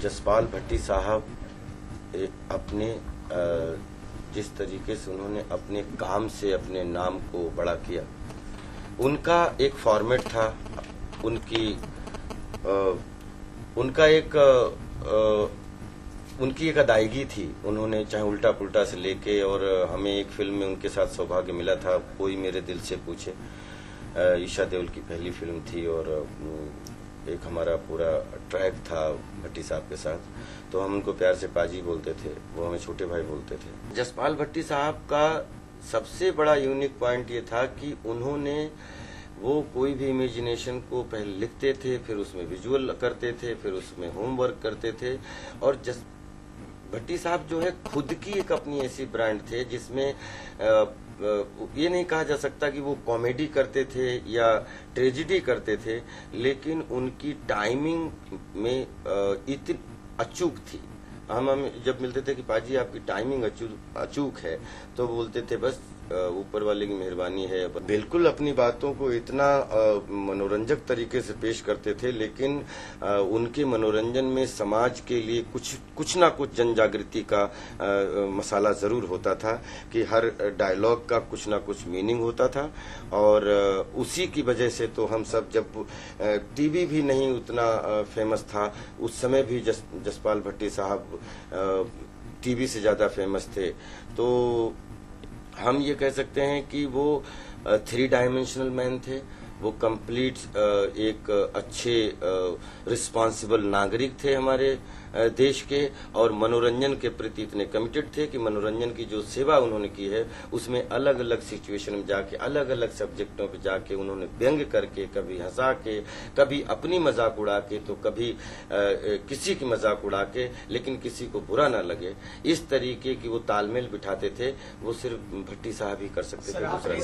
जसपाल भट्टी साहब अपने जिस तरीके से उन्होंने अपने काम से अपने नाम को बड़ा किया, उनका एक फॉर्मेट था, उनकी एक अदायगी थी। उन्होंने चाहे उल्टा पुल्टा से लेके, और हमें एक फिल्म में उनके साथ सौभाग्य मिला था, कोई मेरे दिल से पूछे, ईशा देओल की पहली फिल्म थी, और एक हमारा पूरा ट्रैक था भट्टी साहब के साथ। तो हम उनको प्यार से पाजी बोलते थे, वो हमें छोटे भाई बोलते थे। जसपाल भट्टी साहब का सबसे बड़ा यूनिक पॉइंट ये था कि उन्होंने वो कोई भी इमेजिनेशन को पहले लिखते थे, फिर उसमें विजुअल करते थे, फिर उसमें होमवर्क करते थे। और भट्टी साहब जो है खुद की एक अपनी ऐसी ब्रांड थे जिसमें ये नहीं कहा जा सकता कि वो कॉमेडी करते थे या ट्रेजिडी करते थे, लेकिन उनकी टाइमिंग में इतनी अचूक थी। हम जब मिलते थे कि पाजी आपकी टाइमिंग अचूक है, तो बोलते थे बस ऊपर वाले की मेहरबानी है। बिल्कुल अपनी बातों को इतना मनोरंजक तरीके से पेश करते थे, लेकिन उनके मनोरंजन में समाज के लिए कुछ ना कुछ जन जागृति का मसाला जरूर होता था कि हर डायलॉग का कुछ ना कुछ मीनिंग होता था। और उसी की वजह से तो हम सब, जब टीवी भी नहीं उतना फेमस था, उस समय भी जसपाल भट्टी साहब टीवी से ज्यादा फेमस थे। तो हम ये कह सकते हैं कि वो 3 डायमेंशनल मैन थे। वो कंप्लीट एक अच्छे रिस्पांसिबल नागरिक थे हमारे देश के, और मनोरंजन के प्रति इतने कमिटेड थे कि मनोरंजन की जो सेवा उन्होंने की है उसमें अलग अलग सिचुएशन में जाके, अलग अलग सब्जेक्टों पे जाके उन्होंने व्यंग करके, कभी हंसा के, कभी अपनी मजाक उड़ा के, तो कभी किसी की मजाक उड़ा के, लेकिन किसी को बुरा ना लगे, इस तरीके की वो तालमेल बिठाते थे। वो सिर्फ भट्टी साहब ही कर सकते थे। दूसरा